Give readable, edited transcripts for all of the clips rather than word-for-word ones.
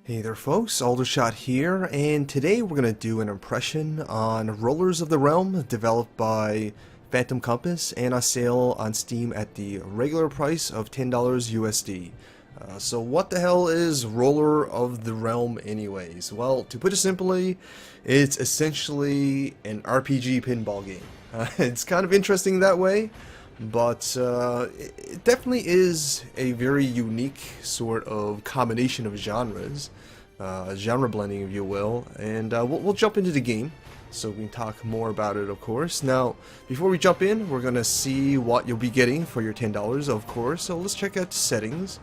Hey there folks, Aldershot here, and today we're going to do an impression on Rollers of the Realm, developed by Phantom Compass and on sale on Steam at the regular price of $10 USD. So what the hell is Roller of the Realm anyways? Well, to put it simply, it's essentially an RPG pinball game. It's kind of interesting that way, but it definitely is a very unique sort of combination of genres, genre blending if you will, and we'll jump into the game so we can talk more about it, of course. Now, before we jump in, we're gonna see what you'll be getting for your $10, of course, so let's check out the settings.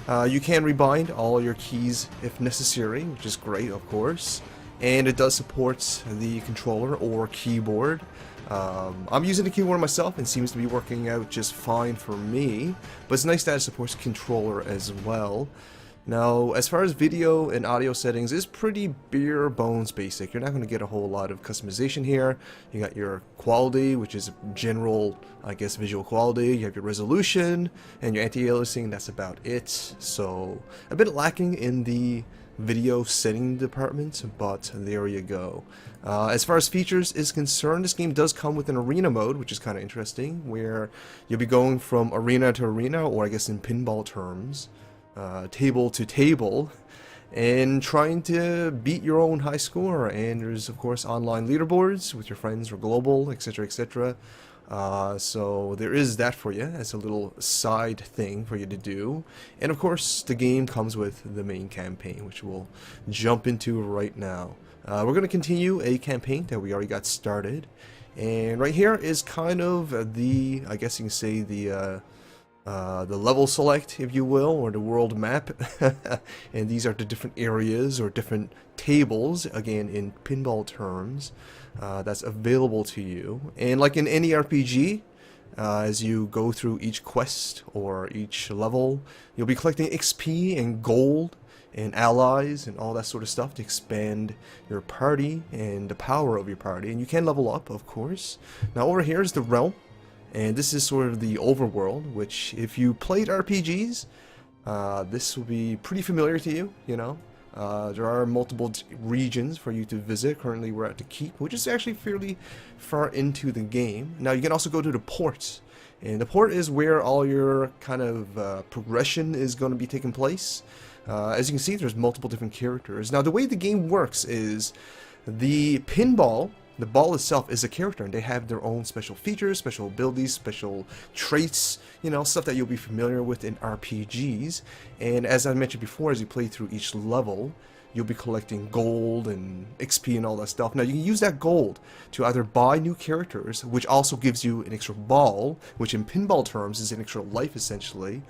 You can rebind all your keys if necessary, which is great, of course, and it does support the controller or keyboard. I'm using the keyboard myself and seems to be working out just fine for me, but it's nice that it supports controller as well. Now, as far as video and audio settings, it's pretty bare bones basic. You're not going to get a whole lot of customization here. You got your quality, which is general, I guess, visual quality. You have your resolution and your anti-aliasing. That's about it. So, a bit lacking in the video setting department, but there you go. As far as features is concerned, this game does come with an arena mode, which is kind of interesting, where you'll be going from arena to arena, or I guess in pinball terms, table to table, and trying to beat your own high score. And there's of course online leaderboards with your friends or global, etc, etc. So there is that for you as a little side thing for you to do. And of course the game comes with the main campaign, which we'll jump into right now. We're going to continue a campaign that we already got started, and right here is kind of the, I guess you can say, the level select, if you will, or the world map. And these are the different areas or different tables, again in pinball terms, that's available to you. And like in any RPG, as you go through each quest or each level, you'll be collecting XP and gold and allies and all that sort of stuff to expand your party and the power of your party. And you can level up, of course. Now over here is the realm. And this is sort of the overworld, which if you played RPGs, this will be pretty familiar to you, you know. There are multiple regions for you to visit. Currently we're at the Keep, which is actually fairly far into the game. Now you can also go to the ports. And the port is where all your kind of progression is going to be taking place. As you can see, there's multiple different characters. Now the way the game works is the pinball, the ball itself is a character, and they have their own special features, special abilities, special traits, you know, stuff that you'll be familiar with in RPGs. And as I mentioned before, as you play through each level, you'll be collecting gold and XP and all that stuff. Now you can use that gold to either buy new characters, which also gives you an extra ball, which in pinball terms is an extra life essentially,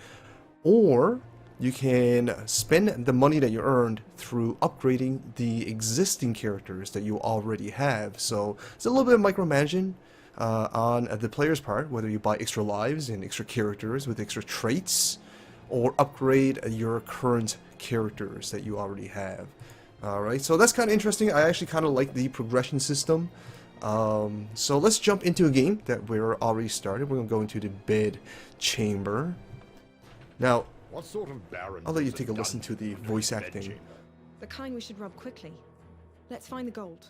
or you can spend the money that you earned through upgrading the existing characters that you already have. So it's a little bit of micromanaging on the player's part, whether you buy extra lives and extra characters with extra traits, or upgrade your current characters that you already have. Alright, so that's kind of interesting. I actually kind of like the progression system. So let's jump into a game that we're already started. We're going to go into the bed chamber. Now, what sort of baron I'll let you take a listen to the voice acting. The kind we should rob quickly. Let's find the gold.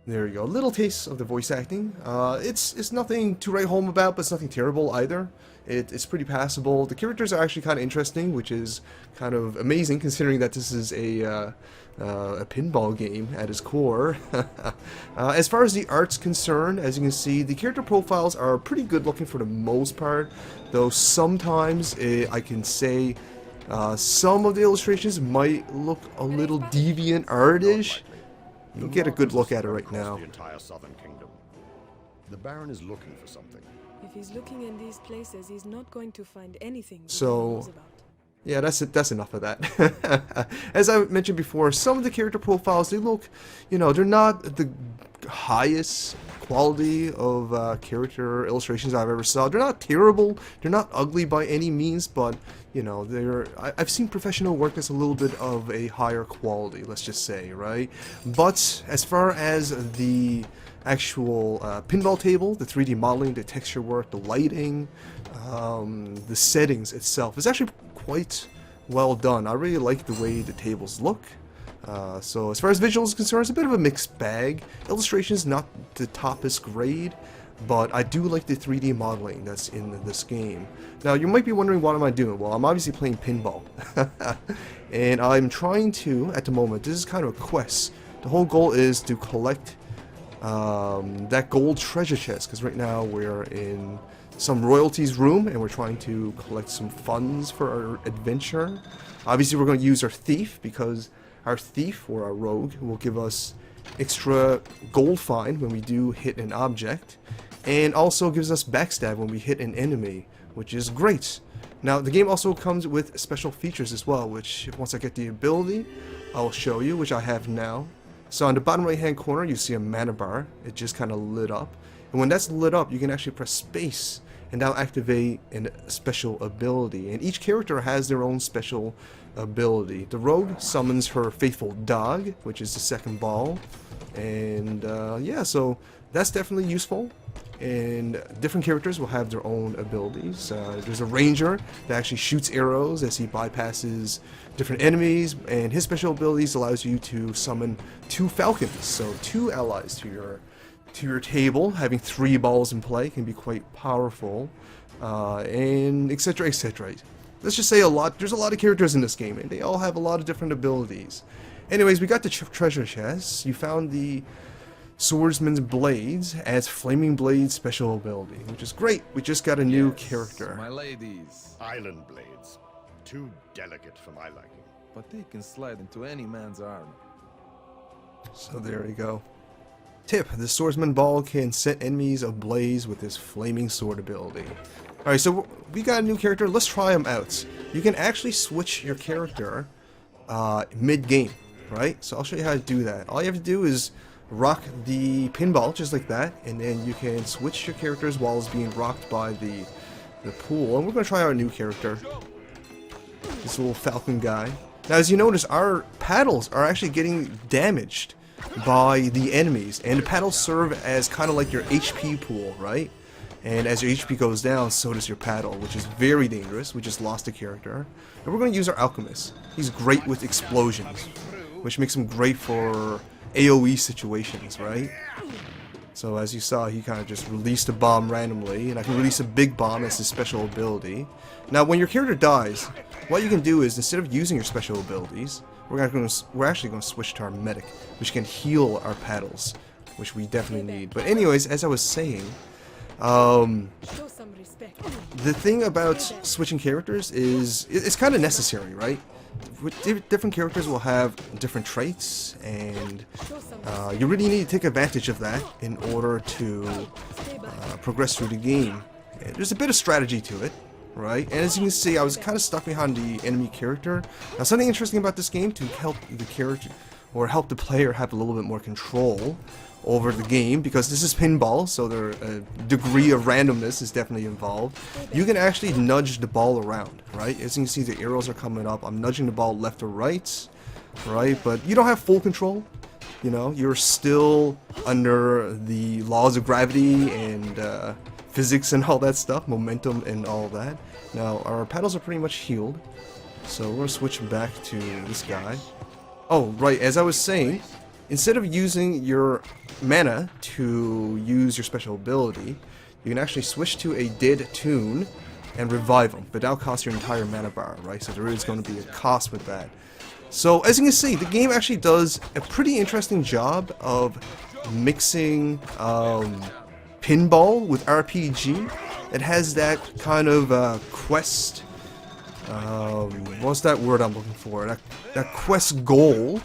There you go. A little taste of the voice acting. It's nothing to write home about, but it's nothing terrible either. It's pretty passable. The characters are actually kind of interesting, which is kind of amazing considering that this is a pinball game at its core. As far as the art's concerned, as you can see, the character profiles are pretty good looking for the most part, though sometimes I can say some of the illustrations might look a little deviant artish. You can get a good look at it right now. The entire southern kingdom. The baron is looking for something. If he's looking in these places, he's not going to find anything that he So, knows about. yeah, that's it. That's enough of that. As I mentioned before, some of the character profiles, they look, you know, they're not the highest quality of character illustrations I've ever saw. They're not terrible. They're not ugly by any means, but you know, I've seen professional work that's a little bit of a higher quality, let's just say, right? But as far as the actual pinball table, the 3D modeling, the texture work, the lighting, the settings itself is actually quite well done. I really like the way the tables look. So as far as visuals is concerned, it's a bit of a mixed bag. Illustration is not the toppest grade, but I do like the 3D modeling that's in this game. Now you might be wondering, what am I doing? Well, I'm obviously playing Pinball. And I'm trying to, at the moment, this is kind of a quest. The whole goal is to collect that gold treasure chest, because right now we're in some royalties room and we're trying to collect some funds for our adventure. Obviously we're going to use our thief, because our thief, or our rogue, will give us extra gold find when we do hit an object, and also gives us backstab when we hit an enemy, which is great. Now the game also comes with special features as well, which once I get the ability I'll show you, which I have now. So on the bottom right hand corner you see a mana bar. It just kind of lit up, and when that's lit up you can actually press space and that'll activate a special ability, and each character has their own special ability. The rogue summons her faithful dog, which is the second ball, and yeah, so that's definitely useful. And different characters will have their own abilities. There's a ranger that actually shoots arrows as he bypasses different enemies, and his special abilities allows you to summon 2 falcons, so 2 allies to your table. Having 3 balls in play can be quite powerful, and etc, etc. Let's just say there's a lot of characters in this game, and they all have a lot of different abilities. Anyways, we got the treasure chest. You found the Swordsman's Blades as Flaming Blade special ability, which is great. We just got a new character. My ladies. Island blades. Too delicate for my liking. But they can slide into any man's armor. So there you go. Tip: the Swordsman Ball can set enemies ablaze with his flaming sword ability. Alright, so we got a new character. Let's try him out. You can actually switch your character mid-game, right? So I'll show you how to do that. All you have to do is rock the pinball just like that, and then you can switch your characters while it's being rocked by the pool. And we're going to try our new character, this little falcon guy. Now as you notice, our paddles are actually getting damaged by the enemies, and the paddles serve as kind of like your HP pool, right? And as your HP goes down, so does your paddle, which is very dangerous. We just lost a character. And we're going to use our alchemist. He's great with explosions, which makes him great for AoE situations, right? So as you saw, he kind of just released a bomb randomly, and I can release a big bomb as his special ability. Now when your character dies, what you can do is, instead of using your special abilities, we're actually going to switch to our medic, which can heal our paddles, which we definitely need. But anyways, as I was saying, the thing about switching characters is it's kind of necessary, right? Different characters will have different traits, and you really need to take advantage of that in order to progress through the game. And there's a bit of strategy to it, right? And as you can see, I was kind of stuck behind the enemy character. Now something interesting about this game, to help the character or help the player have a little bit more control over the game, because this is pinball, so a degree of randomness is definitely involved. You can actually nudge the ball around, right? As you can see, the arrows are coming up. I'm nudging the ball left or right, but you don't have full control. You know, you're still under the laws of gravity and physics and all that stuff, momentum and all that. Now our paddles are pretty much healed, so we're gonna switch back to this guy. Oh right, as I was saying, instead of using your mana to use your special ability, you can actually switch to a dead tune and revive them, but that'll cost your entire mana bar, right? So there is going to be a cost with that. So as you can see, the game actually does a pretty interesting job of mixing pinball with RPG. It has that kind of quest, what's that word I'm looking for? That quest goal,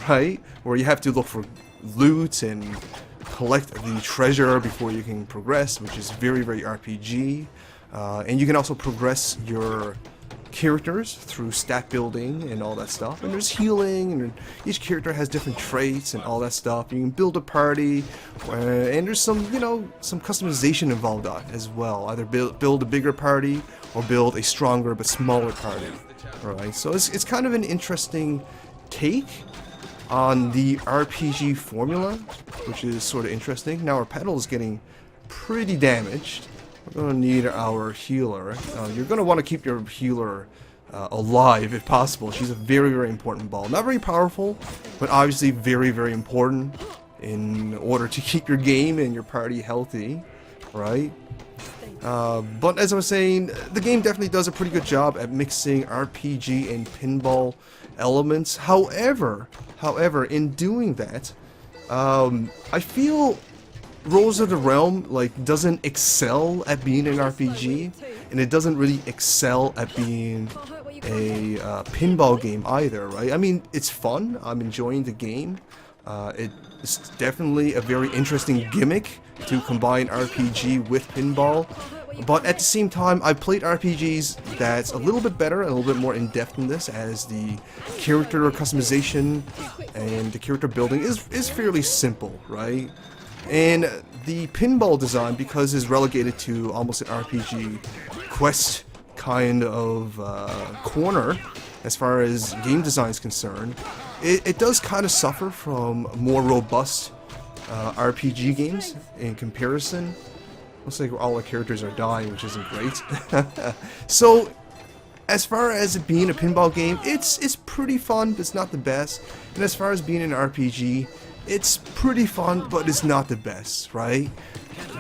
right? Where you have to look for loot and collect the treasure before you can progress, which is very, very RPG. And you can also progress your characters through stat building and all that stuff. And there's healing, and each character has different traits and all that stuff. You can build a party, and there's some, you know, some customization involved as well. Either build a bigger party or build a stronger but smaller party. Alright, so it's kind of an interesting take on the RPG formula, which is sort of interesting. Now our paddle is getting pretty damaged. We're going to need our healer. You're going to want to keep your healer alive if possible. She's a very, very important ball. Not very powerful, but obviously very, very important in order to keep your game and your party healthy, right? But as I was saying, the game definitely does a pretty good job at mixing RPG and pinball elements. However, in doing that, I feel Rollers of the Realm doesn't excel at being an RPG, and it doesn't really excel at being a pinball game either, right? I mean, it's fun. I'm enjoying the game. It's definitely a very interesting gimmick to combine RPG with pinball. But at the same time, I've played RPGs that's a little bit better and a little bit more in-depth in this, as the character customization and the character building is fairly simple, right? And the pinball design, because it's relegated to almost an RPG quest kind of corner as far as game design is concerned, it does kind of suffer from more robust RPG games in comparison. Looks like all our characters are dying, which isn't great. So, as far as it being a pinball game, it's pretty fun, but it's not the best. And as far as being an RPG, it's pretty fun, but it's not the best, right?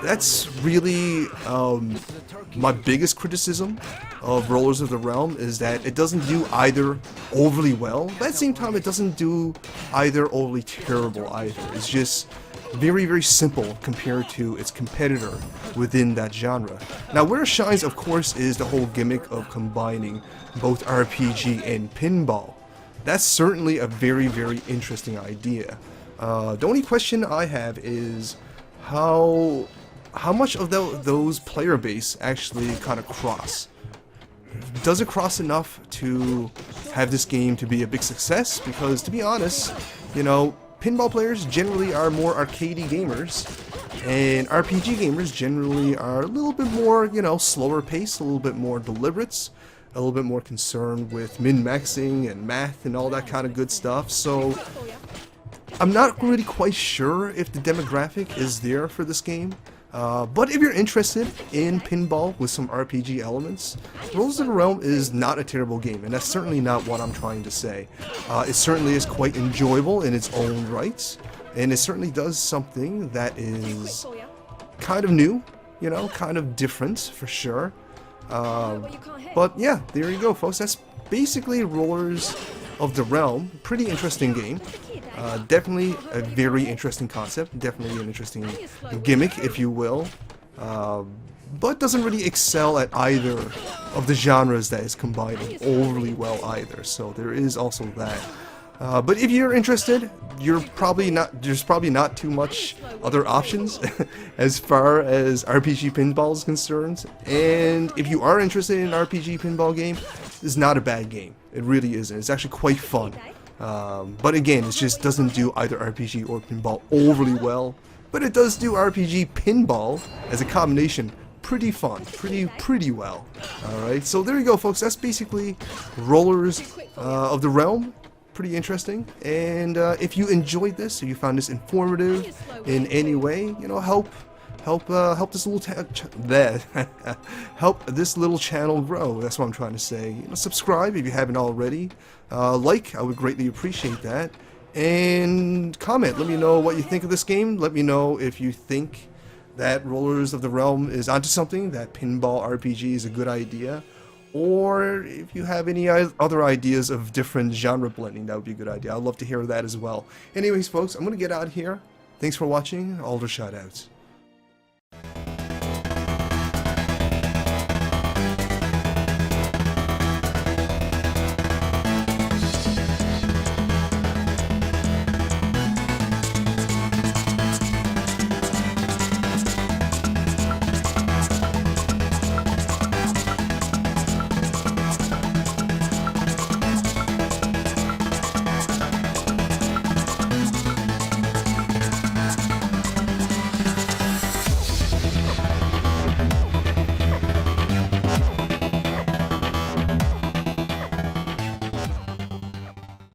That's really my biggest criticism of Rollers of the Realm, is that it doesn't do either overly well, but at the same time it doesn't do either overly terrible either. It's just very, very simple compared to its competitor within that genre. Now, where it shines, of course, is the whole gimmick of combining both RPG and pinball. That's certainly a very, very interesting idea. The only question I have is how much of those player base actually kind of cross. Does it cross enough to have this game to be a big success? Because, to be honest, you know, pinball players generally are more arcadey gamers, and RPG gamers generally are a little bit more, you know, slower paced, a little bit more deliberate, a little bit more concerned with min-maxing and math and all that kind of good stuff. So I'm not really quite sure if the demographic is there for this game. But if you're interested in pinball with some RPG elements, Rollers of the Realm is not a terrible game, and that's certainly not what I'm trying to say. It certainly is quite enjoyable in its own right, and it certainly does something that is kind of new, you know, kind of different for sure. But yeah, there you go, folks. That's basically Rollers of the Realm. Pretty interesting game. Definitely a very interesting concept, definitely an interesting gimmick, if you will, but doesn't really excel at either of the genres that is combining overly well either, so there is also that. But if you're interested, there's probably not too much other options as far as RPG pinball is concerned, and if you are interested in an RPG pinball game, it's not a bad game. It really isn't. It's actually quite fun. But again, it just doesn't do either RPG or pinball overly well, but it does do RPG pinball as a combination pretty fun, pretty well. Alright, so there you go, folks. That's basically Rollers of the Realm. Pretty interesting, and if you enjoyed this, or you found this informative in any way, you know, help this little help this little channel grow. That's what I'm trying to say. You know, subscribe if you haven't already. Like, I would greatly appreciate that. And comment. Let me know what you think of this game. Let me know if you think that Rollers of the Realm is onto something, that pinball RPG is a good idea, or if you have any other ideas of different genre blending, that would be a good idea. I'd love to hear that as well. Anyways, folks, I'm gonna get out of here. Thanks for watching. Aldershot out.